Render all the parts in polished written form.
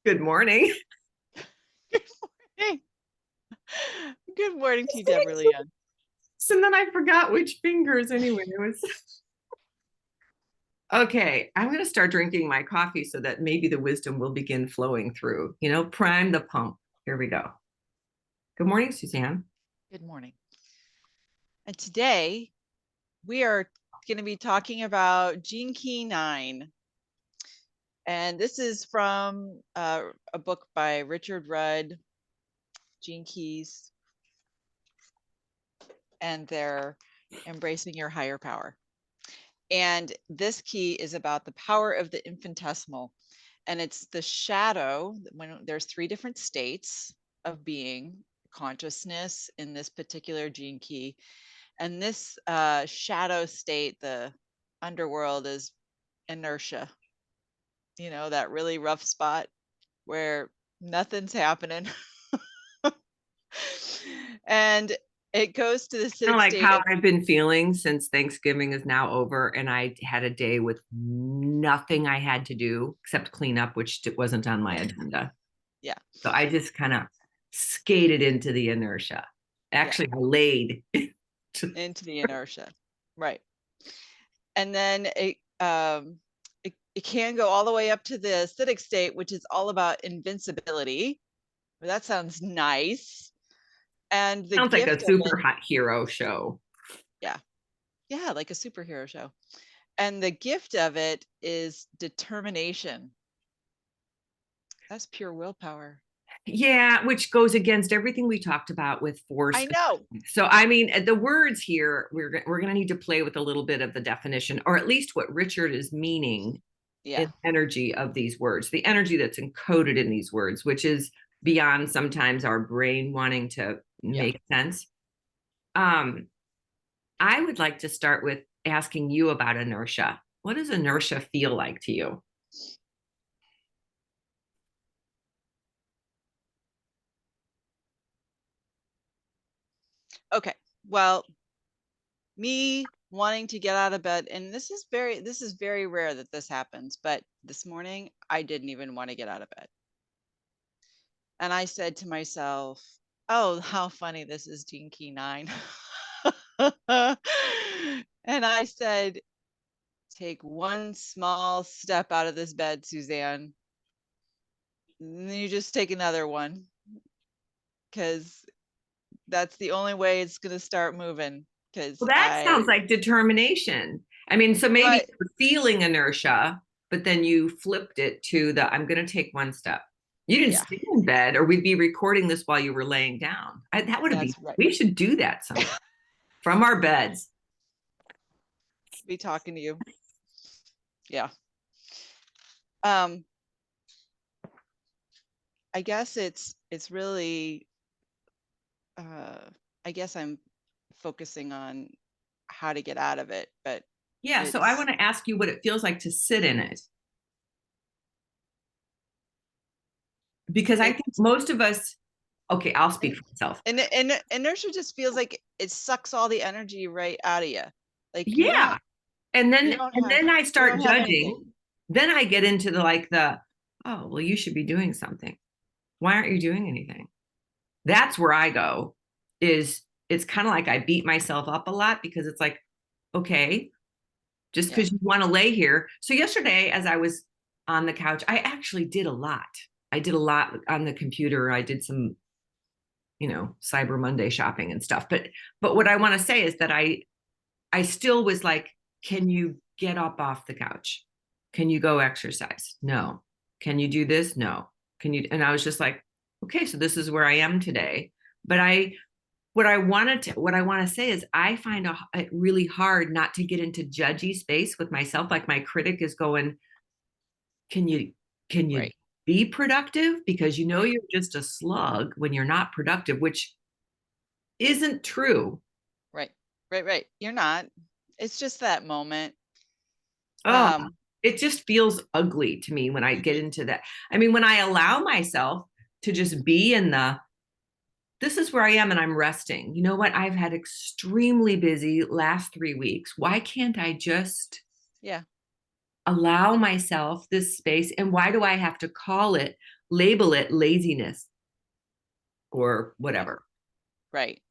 Good morning. Good morning. Good morning to you, Deborah Leon. And then I forgot which fingers anyway. It was okay. I'm going to start drinking my coffee so that maybe the wisdom will begin flowing through. Prime the pump. Here we go. Good morning, Susanne. Good morning. And today we are going to be talking about Gene Key 9. And this is from a book by Richard Rudd, Gene Keys, and they're embracing your higher power. And this key is about the power of the infinitesimal. And it's the shadow when there's 3 different states of being, consciousness in this particular gene key. And this shadow state, the underworld, is inertia. That really rough spot where nothing's happening. And it goes to the Kind of like state how of, I've been feeling since Thanksgiving is now over, and I had a day with nothing I had to do except clean up, which wasn't on my agenda. yeah. So I just kind of skated into the inertia. Actually, I laid into the inertia, right? And then it can go all the way up to the acidic state, which is all about invincibility. Well, that sounds nice. And the sounds like a gift of it, super hot hero show. yeah, like a superhero show. And the gift of it is determination. That's pure willpower. Yeah, which goes against everything we talked about with force. I know. So, I mean, the words here, we're going to need to play with a little bit of the definition, or at least what Richard is meaning Yeah. in energy of these words, the energy that's encoded in these words, which is beyond sometimes our brain wanting to make sense. I would like to start with asking you about inertia. What does inertia feel like to you? Okay. Well, me wanting to get out of bed, and this is very rare that this happens, but this morning I didn't even want to get out of bed. And I said to myself, oh, how funny this is, Gene Key 9. And I said, take one small step out of this bed, Suzanne. And then you just take another one, because that's the only way it's going to start moving. Because Well, that sounds like determination. I mean, so maybe you're feeling inertia, but then you flipped it to the I'm going to take one step. You didn't stay in bed, or we'd be recording this while you were laying down. That would be, right. We should do that sometime from our beds. Be talking to you. Yeah. I guess it's really, I guess I'm focusing on how to get out of it, but yeah. So I want to ask you what it feels like to sit in it. Because I think most of us, okay, I'll speak for myself. And inertia just feels like it sucks all the energy right out of you. Like, yeah. And then I start judging. Then I get into oh, well, you should be doing something. Why aren't you doing anything? That's where I go. It's kind of like I beat myself up a lot, because it's like, okay, just because you want to lay here. So yesterday, as I was on the couch, I actually did a lot. I did a lot on the computer. I did some, Cyber Monday shopping and stuff. But what I want to say is that I still was like, can you get up off the couch? Can you go exercise? No. Can you do this? No. Can you? And I was just like, okay, so this is where I am today. But what I want to say is I find it really hard not to get into judgy space with myself. Like my critic is going, can you be productive? Because you're just a slug when you're not productive, which isn't true. Right. You're not. It's just that moment. It just feels ugly to me when I get into that. I mean, when I allow myself to just be in this is where I am and I'm resting. You know what? I've had extremely busy last 3 weeks. Why can't I just allow myself this space? And why do I have to call it label it laziness or Right. whatever. Right.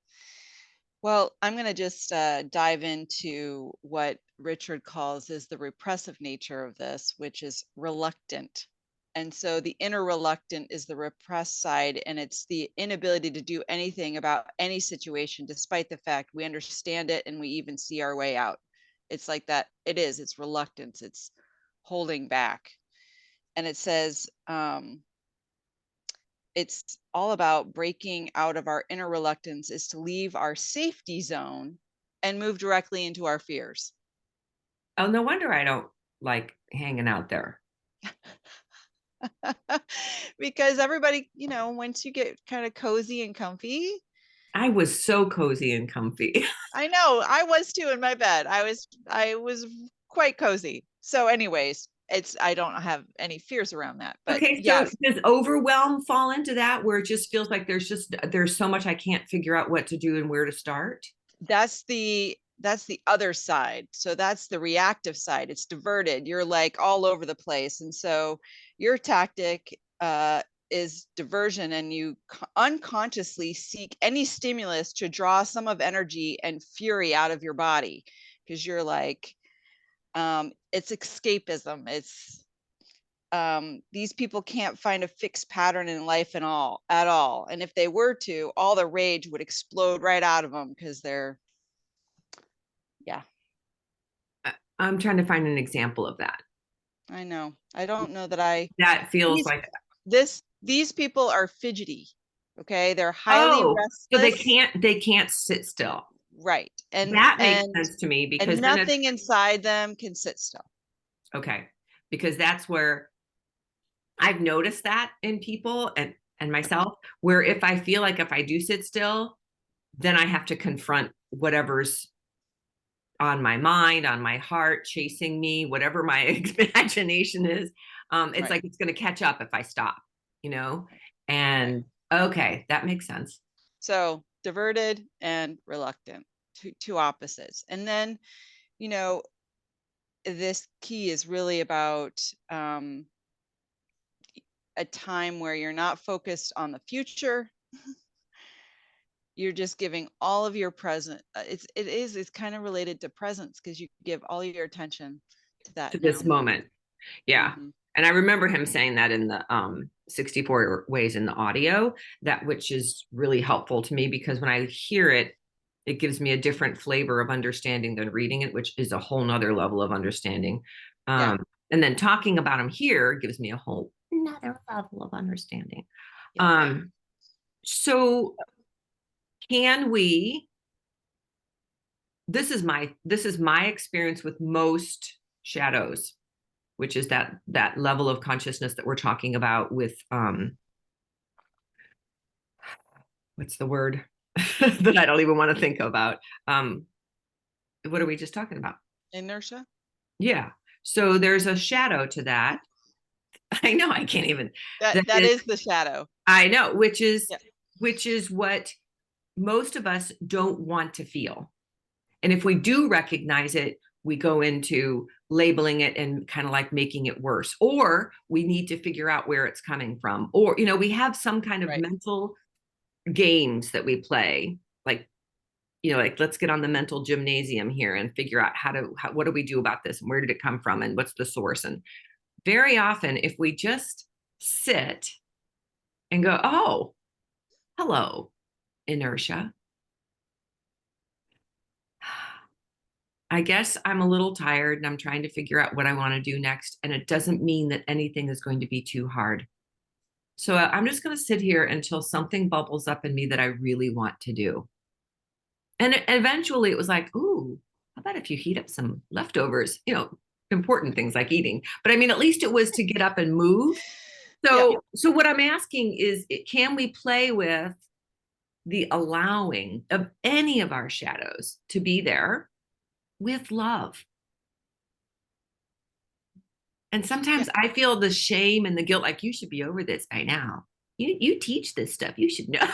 Well, I'm going to just dive into what Richard calls is the repressive nature of this, which is reluctant. And so the inner reluctant is the repressed side, and it's the inability to do anything about any situation, despite the fact we understand it and we even see our way out. It's like that. It's reluctance. It's holding back. And it says, it's all about breaking out of our inner reluctance is to leave our safety zone and move directly into our fears. Oh, no wonder I don't like hanging out there. Because everybody, once you get kind of cozy and comfy, I was so cozy and comfy. I know I was too in my bed. I was quite cozy. So anyways, I don't have any fears around that. But Okay, so yes, does overwhelm fall into that where it just feels like there's so much I can't figure out what to do and where to start? that's the other side. So that's the reactive side. It's diverted. You're like all over the place. And so your tactic is diversion, and you unconsciously seek any stimulus to draw some of energy and fury out of your body, because you're like, it's escapism. It's these people can't find a fixed pattern in life at all. And if they were to, all the rage would explode right out of them because they're, yeah. I'm trying to find an example of that. I know. I don't know that I That feels these like, these people are fidgety. Okay? They're highly oh, so they restless. can't sit still. Right. And That makes and sense to me because and then it's nothing inside them can sit still. okay. Because that's where I've noticed that in people and myself, where if I feel like if I do sit still, then I have to confront whatever's on my mind, on my heart, chasing me, whatever my imagination is. It's Right. like it's going to catch up if I stop, you know? Right. And okay, that makes sense. So diverted and reluctant, two opposites. And then, you know, this key is really about a time where you're not focused on the future. You're just giving all of your present. It's kind of related to presence, because you give all your attention to that To now this moment. moment. Yeah. Hmm. And I remember him saying that in the 64 ways in the audio, that which is really helpful to me because when I hear it, it gives me a different flavor of understanding than reading it, which is a whole nother level of understanding. Yeah. And then talking about him here gives me a whole another level of understanding. Yeah. So can we, this is my experience with most shadows, which is that level of consciousness that we're talking about with what's the word that I don't even want to think about. What are we just talking about? Inertia. Yeah. So there's a shadow to that. I know I can't even. That That that is, is the shadow. I know, which is Yeah. which is what most of us don't want to feel. And if we do recognize it, we go into labeling it and kind of like making it worse, or we need to figure out where it's coming from, or we have some kind of Right. mental games that we play, like like let's get on the mental gymnasium here and figure out what do we do about this and where did it come from and what's the source. And very often if we just sit and go, oh, hello, inertia, I guess I'm a little tired and I'm trying to figure out what I want to do next, and it doesn't mean that anything is going to be too hard. So I'm just going to sit here until something bubbles up in me that I really want to do. And eventually it was like, ooh, how about if you heat up some leftovers, important things like eating. But I mean, at least it was to get up and move. Yeah. So what I'm asking is, can we play with the allowing of any of our shadows to be there with love? And Yeah. sometimes I feel the shame and the guilt, like you should be over this by now. You teach this stuff. You should know,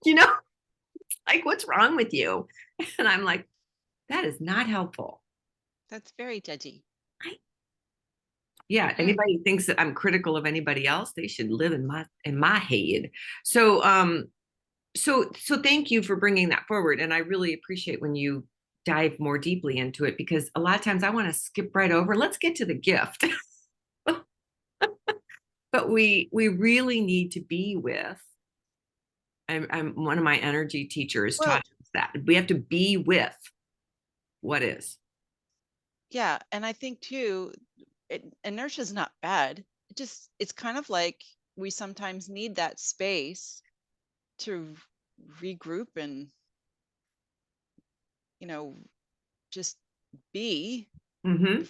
you know, like what's wrong with you? And I'm like, that is not helpful. That's very judgy. I, Yeah, anybody who thinks that I'm critical of anybody else, they should live in my head. So so thank you for bringing that forward, and I really appreciate when you dive more deeply into it, because a lot of times I want to skip right over. Let's get to the gift. But we really need to be with. I'm one of my energy teachers Well, taught us that we have to be with what is. yeah, and I think too, inertia is not bad. It's kind of like we sometimes need that space to regroup and, you know, just be Mm-hmm.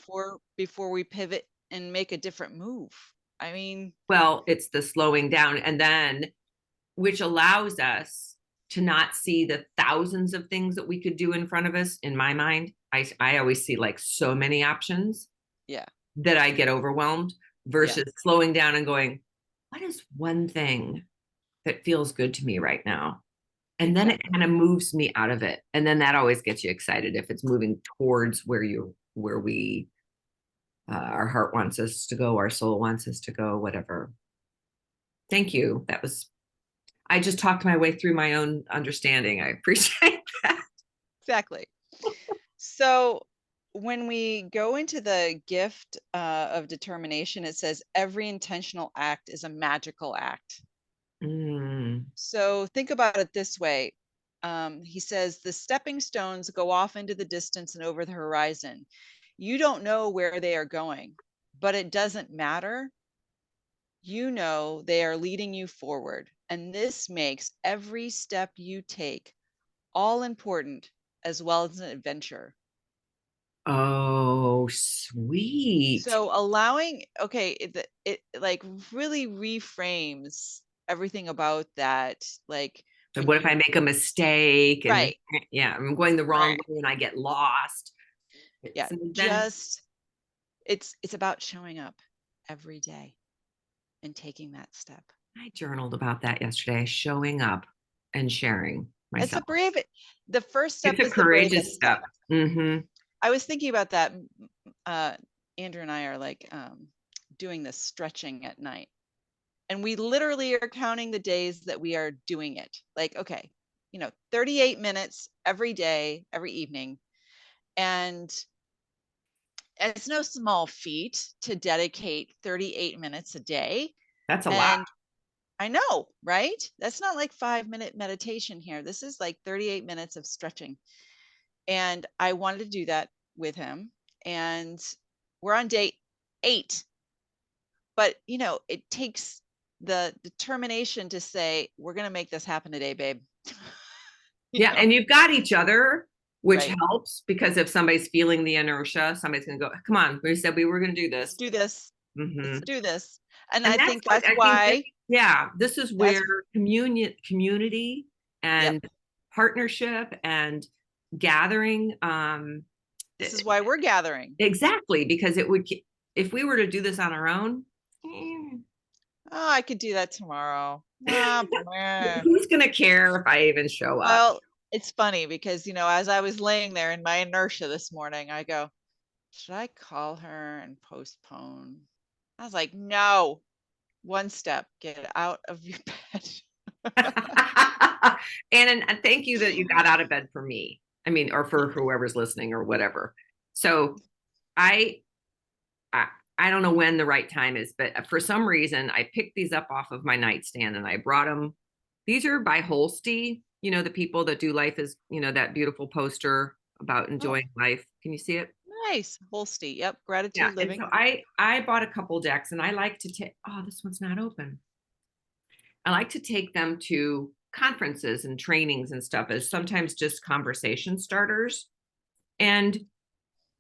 before we pivot and make a different move. I mean, Well, it's the slowing down, and then which allows us to not see the thousands of things that we could do in front of us. In my mind, I always see like so many options yeah, that I get overwhelmed, yeah, versus slowing down and going, what is one thing that feels good to me right now? And then it exactly. kind of moves me out of it. And then that always gets you excited if it's moving towards where we, our heart wants us to go, our soul wants us to go, whatever. Thank you. I just talked my way through my own understanding. I appreciate that. Exactly. So when we go into the gift of determination, it says every intentional act is a magical act. Mm. So think about it this way. He says the stepping stones go off into the distance and over the horizon. You don't know where they are going, but it doesn't matter. You know they are leading you forward. And this makes every step you take all important as well as an adventure. Oh, sweet. So allowing, okay, it like really reframes everything about that. Like So when what if I you, make a mistake and right, yeah, I'm going the wrong right. way and I get lost? Yeah, It's an adventure. just it's about showing up every day and taking that step. I journaled about that yesterday, showing up and sharing It's a myself. brave, the first It's step a is the courageous bravest step. step. Mm-hmm. I was thinking about that. Uh, Andrew and I are like doing this stretching at night. And we literally are counting the days that we are doing it. Like, okay, 38 minutes every day, every evening. And it's no small feat to dedicate 38 minutes a day. That's a lot. And I know, right? That's not like 5-minute meditation here. This is like 38 minutes of stretching. And I wanted to do that with him. And we're on day 8. But, it takes the determination to say, we're going to make this happen today, babe. Yeah, and you've got each other, which Right. helps, because if somebody's feeling the inertia, somebody's going to go, come on, we said we were going to do Let's this. do this. Mm-hmm. Let's do this. And And I that's think what that's I think that, why yeah, this is where that's community yep. and partnership and gathering, This is why we're gathering. exactly, because it would, if we were to do this on our own, Oh, I could do that tomorrow. Ah, meh. who's going to care if I even show up? Well, it's funny because, as I was laying there in my inertia this morning, I go, should I call her and postpone? I was like, no, one step, get out of your bed. And thank you that you got out of bed for me. I mean, or for whoever's listening or whatever. So I, I I don't know when the right time is, but for some reason I picked these up off of my nightstand and I brought them. These are by Holstee, the people that do life is, that beautiful poster about Oh, enjoying life. Can you see it? nice. Holstee. Yep. Yeah. Gratitude And so living. I bought a couple decks, and I like to take, oh, this one's not open. I like to take them to conferences and trainings and stuff as sometimes just conversation starters. And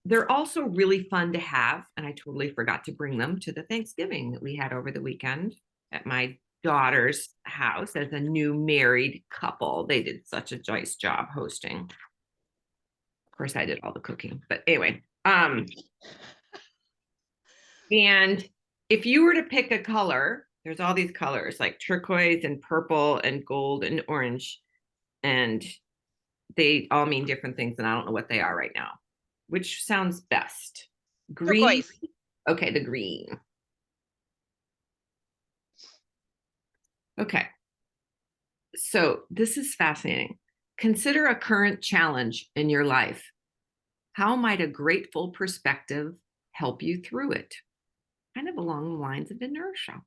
they're also really fun to have. And I totally forgot to bring them to the Thanksgiving that we had over the weekend at my daughter's house as a new married couple. They did such a nice job hosting. Of course, I did all the cooking, but anyway. And if you were to pick a color, there's all these colors like turquoise and purple and gold and orange, and they all mean different things, and I don't know what they are right now. Which sounds best? Green, Turquoise. Okay, the green. Okay. So this is fascinating. Consider a current challenge in your life. How might a grateful perspective help you through it? Kind of along the lines of inertia.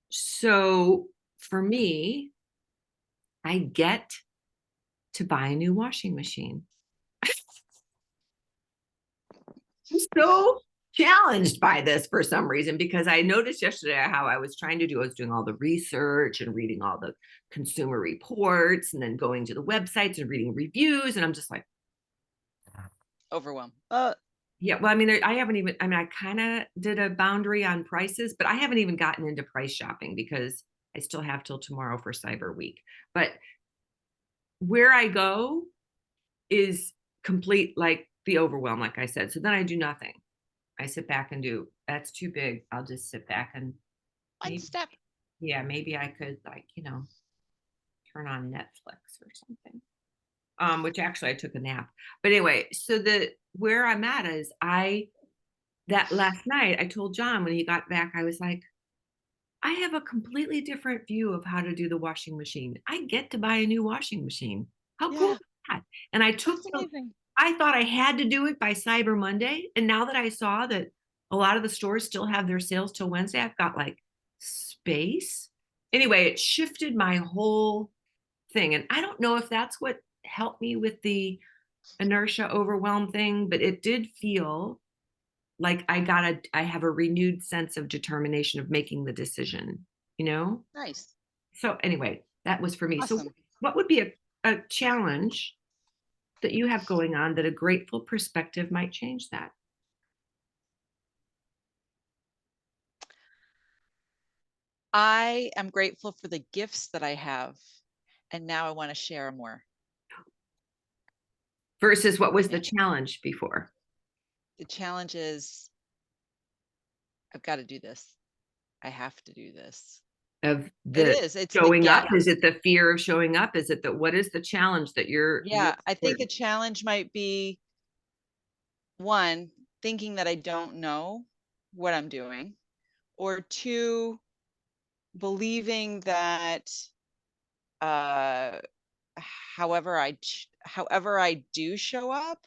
So for me, I get to buy a new washing machine. I'm so challenged by this for some reason because I noticed yesterday how I was doing all the research and reading all the consumer reports and then going to the websites and reading reviews. And I'm just like, Overwhelmed. yeah, well, I mean, I kind of did a boundary on prices, but I haven't even gotten into price shopping because I still have till tomorrow for Cyber Week. But where I go is complete, like the overwhelm, like I said. So then I do nothing. I sit back and do, that's too big. I'll just sit back and One maybe, step. yeah, maybe I could, like, turn on Netflix or something. Which actually I took a nap. But anyway, so where I'm at is that last night I told John when he got back, I was like, I have a completely different view of how to do the washing machine. I get to buy a new washing machine. How cool Yeah, is that? And that's amazing. I thought I had to do it by Cyber Monday. And now that I saw that a lot of the stores still have their sales till Wednesday, I've got like space. Anyway, it shifted my whole thing. And I don't know if that's what helped me with the inertia overwhelm thing, but it did feel like I have a renewed sense of determination of making the decision, you know? Nice. So anyway, that was for me. So Awesome. what would be a challenge that you have going on that a grateful perspective might change that? I am grateful for the gifts that I have, and now I want to share more. Versus what was the Yeah. challenge before? The challenge is I've got to do this. I have to do this. Of It the is. It's the showing up? get. Is it the fear of showing up? Is it what is the challenge that you're Yeah, I think the challenge might be one, thinking that I don't know what I'm doing, or two, believing that uh however I do show up,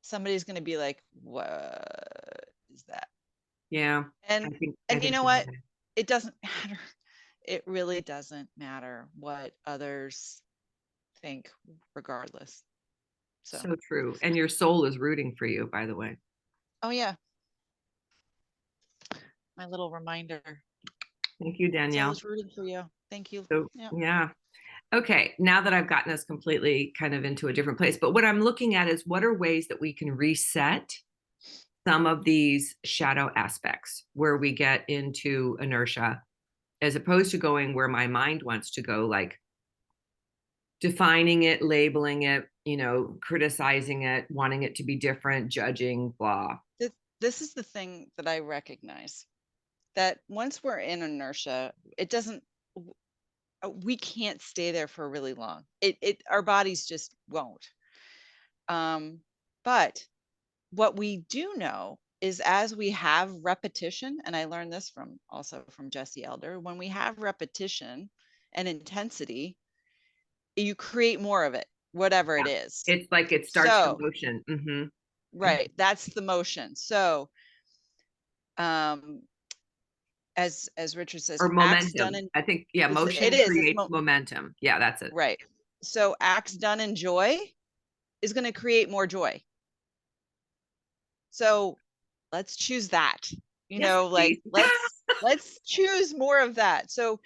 somebody's going to be like, what is that? Yeah, And I you think know you're what? right. It doesn't matter. It really doesn't matter what others think, regardless. So, So true. And your soul is rooting for you, by the way. oh yeah, my little reminder. Thank you, Soul Danielle. is rooting for you. Thank you. So Yeah. yeah. Okay, now that I've gotten us completely kind of into a different place, but what I'm looking at is what are ways that we can reset some of these shadow aspects where we get into inertia as opposed to going where my mind wants to go, like defining it, labeling it, criticizing it, wanting it to be different, judging, blah. This is the thing that I recognize, that once we're in inertia, it doesn't, we can't stay there for really long. Our bodies just won't. But what we do know is as we have repetition, and I learned this from Jesse Elder, when we have repetition and intensity, you create more of it, whatever it Yeah. is. It's like it starts the So, motion. right, that's the motion. So, um, as Richard says, Or acts done momentum. in, I think, yeah, it motion is, creates momentum. Yeah, that's it. right. So acts done in joy is going to create more joy. So let's choose that. Yes, Like please. let's choose more of that. So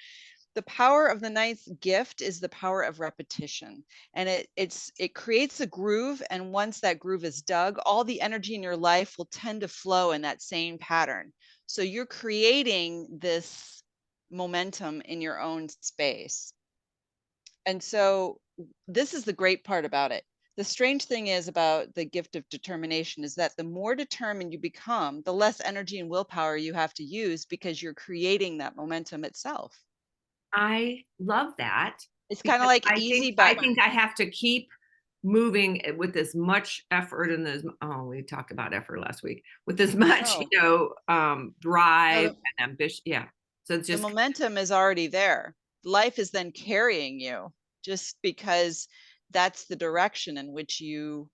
the power of the ninth gift is the power of repetition, and it creates a groove, and once that groove is dug, all the energy in your life will tend to flow in that same pattern. So you're creating this momentum in your own space. And so this is the great part about it. The strange thing is about the gift of determination is that the more determined you become, the less energy and willpower you have to use because you're creating that momentum itself. I love that It's kind of because like I easy think I button. think I have to keep moving with as much effort and we talked about effort last week, with as much, No, no, drive and ambition. Yeah. So it's the just, momentum is already there. Life is then carrying you just because that's the direction in which you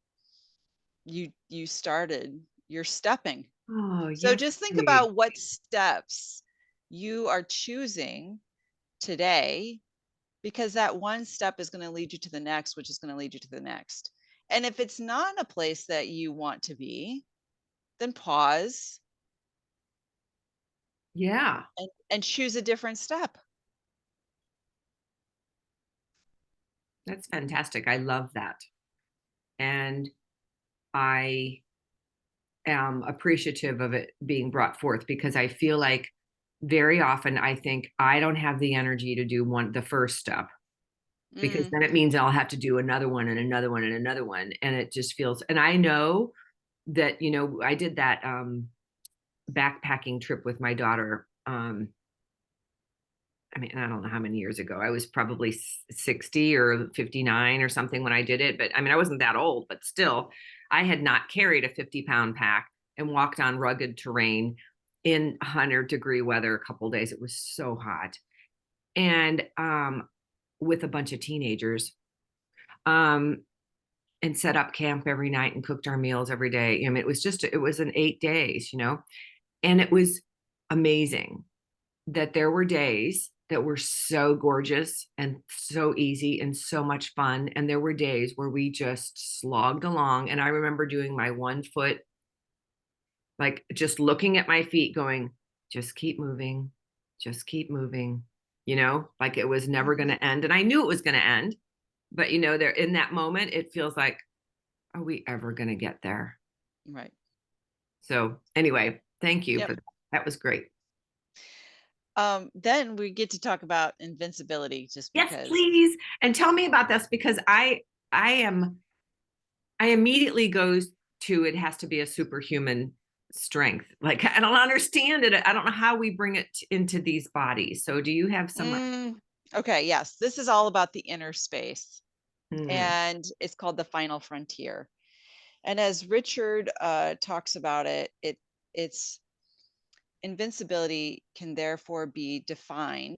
started. You're stepping. oh, So yes, just think please. about what steps you are choosing today, because that one step is going to lead you to the next, which is going to lead you to the next. And if it's not in a place that you want to be, then pause Yeah, and choose a different step. that's fantastic. I love that. And I am appreciative of it being brought forth, because I feel like very often I think I don't have the energy to do the first step, because Mm, then it means I'll have to do another one and another one and another one. And it just feels, and I know that, I did that backpacking trip with my daughter. I mean, I don't know how many years ago. I was probably 60 or 59 or something when I did it. But I mean, I wasn't that old, but still, I had not carried a 50-pound pack and walked on rugged terrain in 100-degree weather a couple of days. It was so hot. And with a bunch of teenagers, um, and set up camp every night and cooked our meals every day. I mean, it was an 8 days, and it was amazing that there were days that were so gorgeous and so easy and so much fun. And there were days where we just slogged along. And I remember doing my 1 foot, like just looking at my feet going, just keep moving, just keep moving, like it was never going mhm. to end. And I knew it was going to end. But, there in that moment, it feels like, are we ever going to get there? Right. So, anyway, thank you Yep. for that. That was great. Then we get to talk about invincibility, just Yes, because. please. And tell me about this, because I am I immediately goes to, it has to be a superhuman strength. Like, I don't understand it. I don't know how we bring it into these bodies. So do you have some? Okay, yes, this is all about the inner space, Hmm. and it's called the final frontier. And as Richard talks about it, it's invincibility can therefore be defined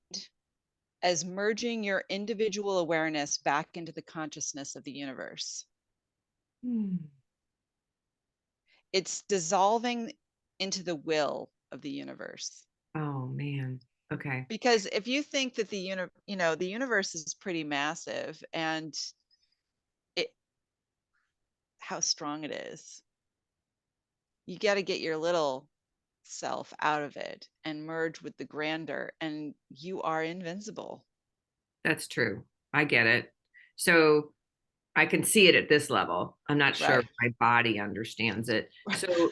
as merging your individual awareness back into the consciousness of the universe. Hmm. It's dissolving into the will of the universe. Oh man. Okay. Because if you think that the universe is pretty massive, and it how strong it is, you got to get your little self out of it and merge with the grander, and you are invincible. That's true. I get it. So I can see it at this level. I'm not sure if Right. my body understands it. So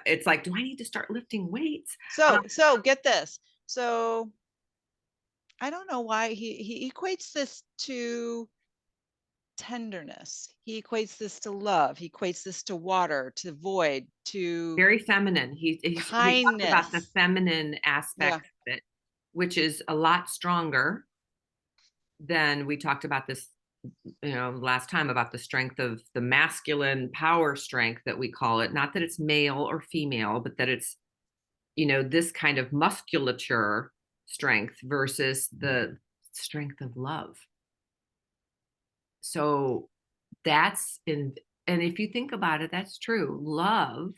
it's like, do I need to start lifting weights? So get this. So I don't know why he equates this to tenderness. He equates this to love. He equates this to water, to void, to Very feminine. He talks about the kindness. feminine Yeah. aspect of it, which is a lot stronger than we talked about this, last time, about the strength of the masculine power strength that we call it. Not that it's male or female, but that it's, this kind of musculature strength versus the strength of love. So that's in, and if you think about it, that's true. Love,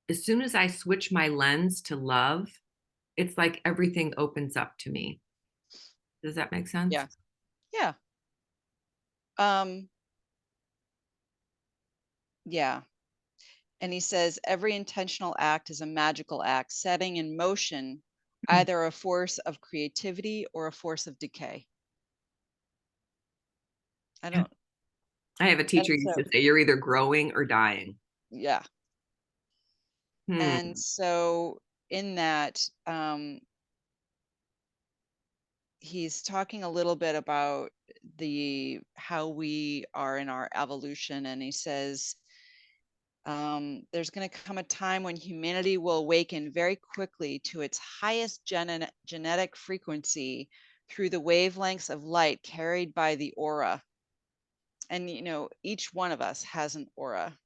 as soon as I switch my lens to love, it's like everything opens up to me. Does that make sense? Yeah. Yeah. Um, yeah. And he says every intentional act is a magical act, setting in motion either a force of creativity or a force of decay. I don't, I have a teacher and who used so, to say, you're either growing or dying. yeah. And Hmm. so in that, he's talking a little bit about the how we are in our evolution, and he says there's going to come a time when humanity will awaken very quickly to its highest genetic frequency through the wavelengths of light carried by the aura. And, each one of us has an aura.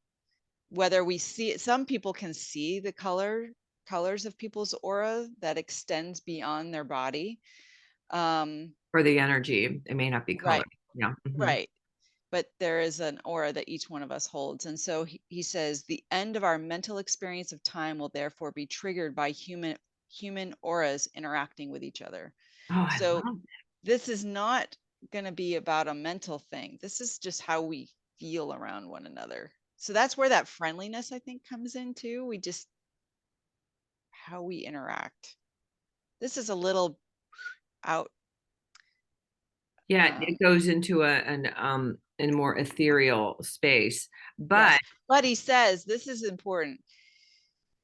Whether we see it, some people can see the colors of people's aura that extends beyond their body. For the energy, it may not be color. Right, Yeah. right. But there is an aura that each one of us holds. And so he says, the end of our mental experience of time will therefore be triggered by human auras interacting with each other. Oh, I So love this is not going to be about a mental thing. This is just how we feel around one another. So that's where that friendliness, I think, comes in too. How we interact. This is a little out. Yeah, it goes into a more ethereal space. Yes, But but he says this is important.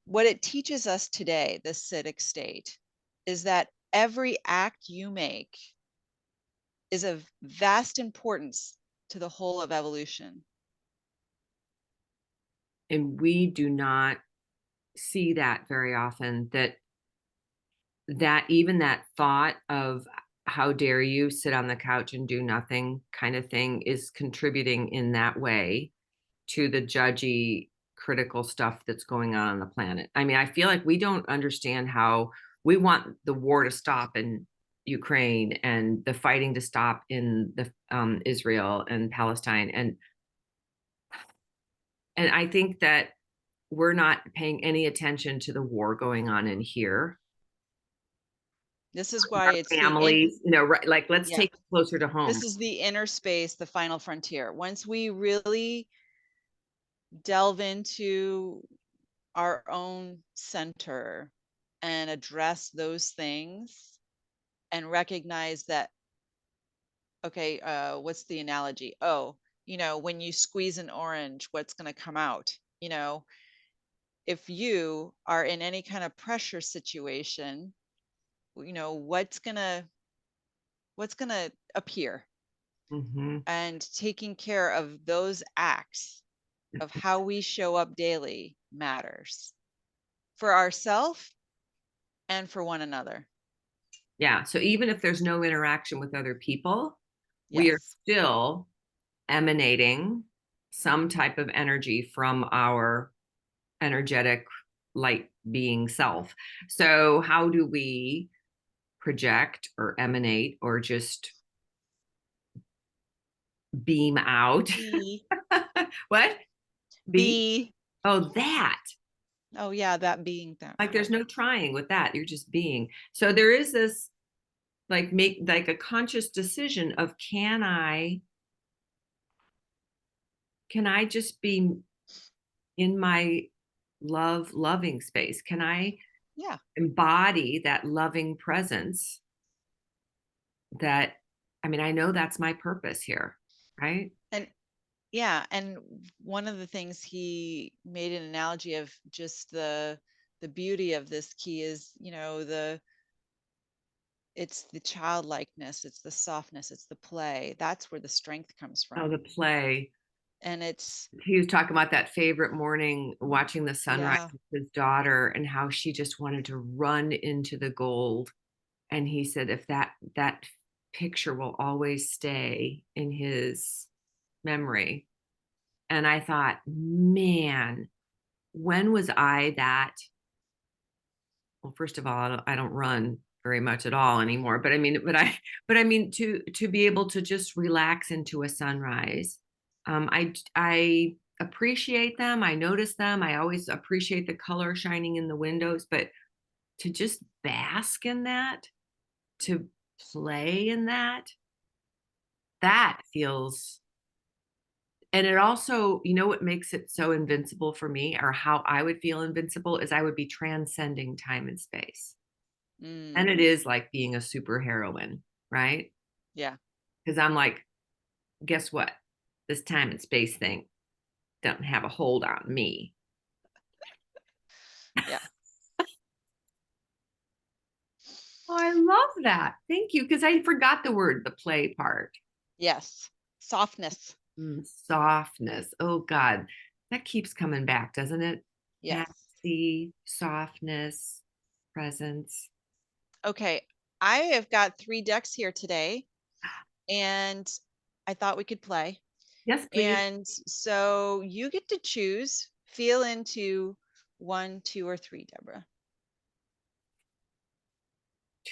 What it teaches us today, the Siddhic state, is that every act you make is of vast importance to the whole of evolution. and we do not see that very often, that even that thought of how dare you sit on the couch and do nothing kind of thing is contributing in that way to the judgy critical stuff that's going on the planet. I mean, I feel like we don't understand how we want the war to stop in Ukraine and the fighting to stop in the Israel and Palestine, and I think that we're not paying any attention to the war going on in here. This is why Our it's families, right, like let's yeah. take it closer to home. This is the inner space, the final frontier. Once we really delve into our own center and address those things and recognize that, okay, what's the analogy? Oh, when you squeeze an orange, what's going to come out? If you are in any kind of pressure situation, what's going to appear? Mm-hmm. And taking care of those acts of how we show up daily matters for ourselves and for one another. Yeah. So even if there's no interaction with other people, we are Yes. still emanating some type of energy from our energetic light being self. So how do we project or emanate or just beam out? Be. What? Be? Be. Oh, that. Oh yeah, that being that. Like there's no trying with that. You're just being. So there is this make like a conscious decision of can I just be in my loving space? Can I Yeah. embody that loving presence that I mean, I know that's my purpose here, right? And yeah, and one of the things he made an analogy of just the beauty of this key is, it's the childlikeness, it's the softness, it's the play. That's where the strength comes Oh, from. the play. And it's He was talking about that favorite morning watching the sunrise yeah. with his daughter and how she just wanted to run into the gold. And he said if that picture will always stay in his memory. And I thought, man, when was I that? Well, first of all, I don't run very much at all anymore. But I mean to be able to just relax into a sunrise. I appreciate them. I notice them. I always appreciate the color shining in the windows, but to just bask in that, to play in that feels. And it also, what makes it so invincible for me, or how I would feel invincible, is I would be transcending time and space. And it is like being a superheroine, right? Yeah. Because I'm like, guess what? This time and space thing doesn't have a hold on me. Yeah. Oh, I love that. Thank you. Because I forgot the word, the play part. Yes. Softness. Softness. Oh, God. That keeps coming back, doesn't it? Yes. Fantasy, softness, presence. Okay. I have got 3 decks here today, and I thought we could play. Yes, please. And so you get to choose, feel into 1, 2, or 3, Deborah.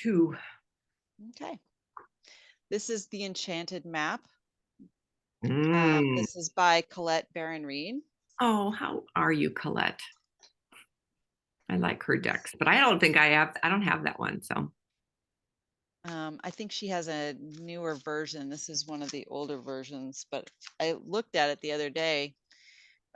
2. Okay. This is the Enchanted Map. Mm. This is by Colette Baron-Reid. Oh, how are you, Colette? I like her decks, but I don't have that one. So I think she has a newer version. This is one of the older versions, but I looked at it the other day,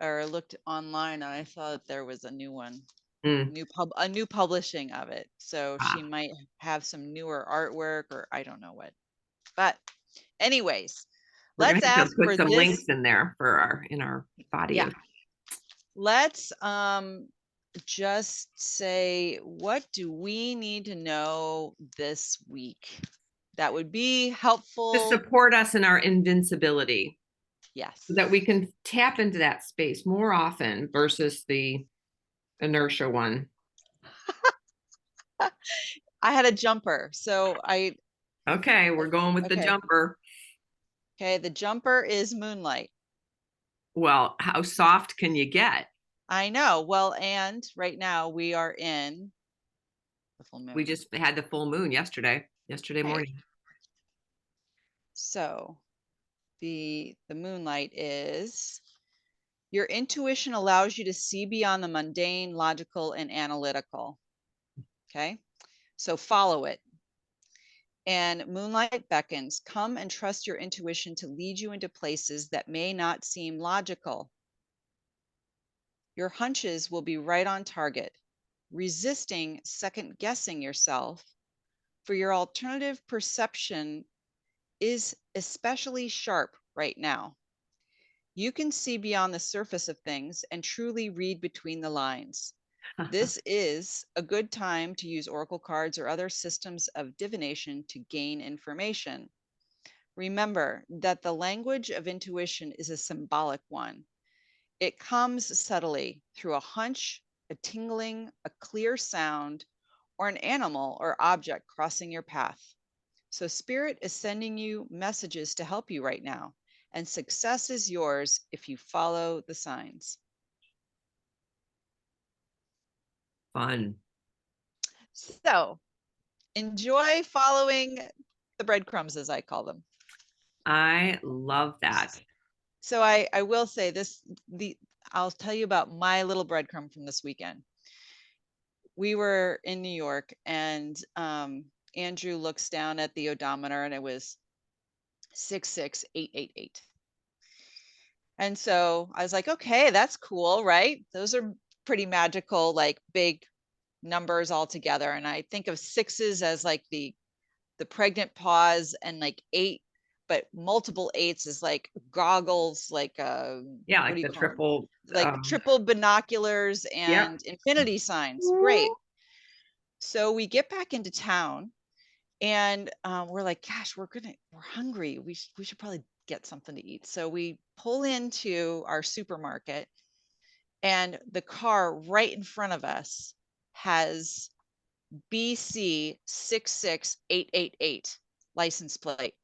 or looked online, and I saw that there was a new one, mm. a new publishing of it. So Ah, she might have some newer artwork, or I don't know what. But anyways, we're gonna let's have to ask put for some links this. in there for our body Yeah, of. let's just say, what do we need to know this week that would be To helpful? support us in our invincibility Yes. so that we can tap into that space more often versus the inertia one. I had a jumper. So Okay, we're going with the okay. jumper. Okay. The jumper is moonlight. Well, how soft can you get? I know. Well, and right now we are in the full We moon. just had the full moon yesterday Right. morning. So the moonlight is your intuition allows you to see beyond the mundane, logical, and analytical. Okay. So follow it. And moonlight beckons. Come and trust your intuition to lead you into places that may not seem logical. Your hunches will be right on target, resisting second guessing yourself, for your alternative perception is especially sharp right now. You can see beyond the surface of things and truly read between the lines. This is a good time to use oracle cards or other systems of divination to gain information. Remember that the language of intuition is a symbolic one. It comes subtly through a hunch, a tingling, a clear sound, or an animal or object crossing your path. So, Spirit is sending you messages to help you right now, and success is yours if you follow the signs. Fun. So, enjoy following the breadcrumbs, as I call them. I love that. So, I will say this: I'll tell you about my little breadcrumb from this weekend. We were in New York, and Andrew looks down at the odometer, and it was 66888. And so I was like, okay, that's cool, right? Those are pretty magical, like big numbers all together. And I think of sixes as like the pregnant pause, and like 8, but multiple 8s is like goggles, like Yeah, what like do you the call them? triple. Like triple binoculars Yep. and infinity signs. Great. So we get back into town, and we're like, gosh, we're hungry. We should probably get something to eat. So we pull into our supermarket, and the car right in front of us has BC 66888 license plate.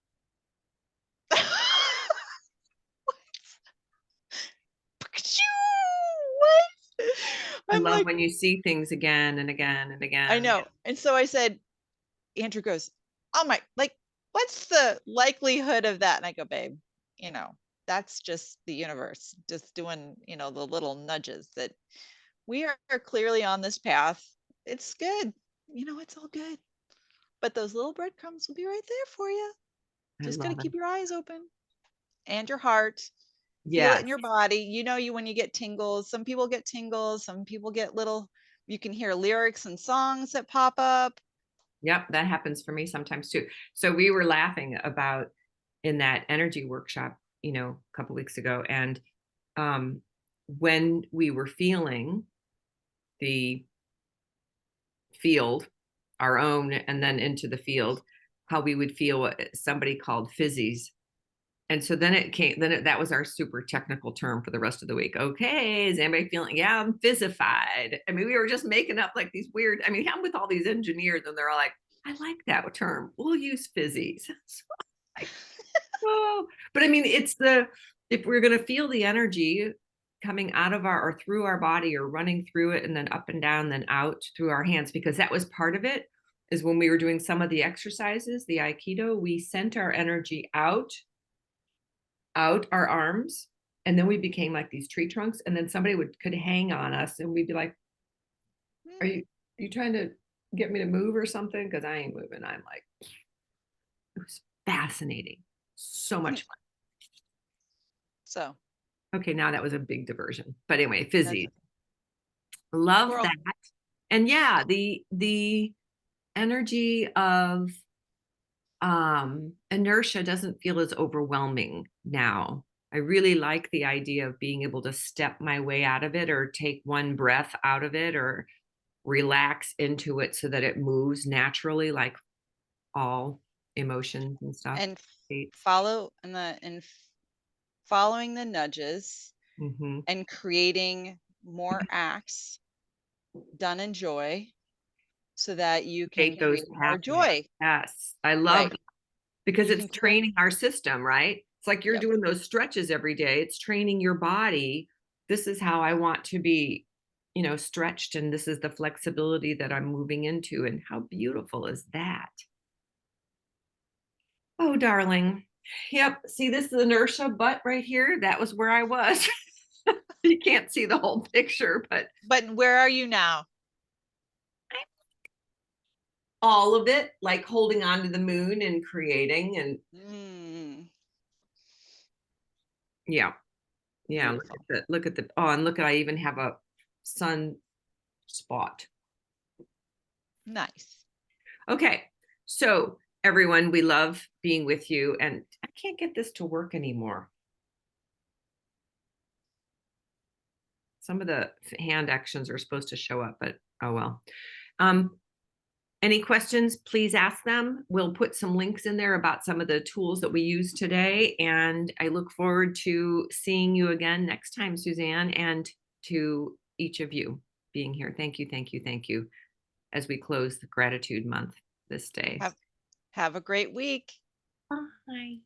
What? I I'm love like, when you see things again and again and I again. know. And so I said, Andrew goes, oh my, like, what's the likelihood of that? And I go, babe, that's just the universe just doing, the little nudges that we are clearly on this path. It's good. It's all good. But those little breadcrumbs will be right there for you. I Just got to love it. keep your eyes open and your heart. Feel it in Yes. your body. You when you get tingles. Some people get tingles. Some people get little, you can hear lyrics and songs that pop up. Yep, that happens for me sometimes too. So we were laughing about in that energy workshop, a couple weeks ago, and when we were feeling the field, our own, and then into the field, how we would feel what somebody called fizzies. And so then that was our super technical term for the rest of the week. Okay, is anybody feeling, yeah, I'm fizzified. I mean, we were just making up like these weird, I mean, I'm with all these engineers and they're all like, I like that term. We'll use fizzies. Oh, but I mean, if we're going to feel the energy coming out of our or through our body or running through it and then up and down, then out through our hands, because that was part of it, is when we were doing some of the exercises, the Aikido, we sent our energy out our arms, and then we became like these tree trunks, and then somebody could hang on us and we'd be like, are you trying to get me to move or something? Because I ain't moving. I'm like, it was fascinating. So much fun. So okay, now that was a big diversion, but anyway, that's fizzy, love Squirrel. that. And yeah, the energy of inertia doesn't feel as overwhelming now. I really like the idea of being able to step my way out of it, or take one breath out of it, or relax into it so that it moves naturally, like all emotions and stuff. And States. following the nudges Mm-hmm. and creating more acts done in joy so that you can Take those create more pathways. joy. Yes, I love Right. that, because You it's can create. training our system, right? It's like you're Yep. doing those stretches every day. It's training your body. This is how I want to be, stretched, and this is the flexibility that I'm moving into. And how beautiful is that? Oh, darling. Yep. See, this is inertia butt right here. That was where I was. You can't see the whole picture, but But where are you now? all of it, like holding on to the moon and creating, and yeah. Yeah, Beautiful. look at the oh, and look at, I even have a sun spot. Nice. Okay. So everyone, we love being with you, and I can't get this to work anymore. Some of the hand actions are supposed to show up, but oh well. Any questions, please ask them. We'll put some links in there about some of the tools that we use today. And I look forward to seeing you again next time, Susanne, and to each of you being here. Thank you, thank you, thank you, as we close the gratitude month this day. Have a great week. Bye.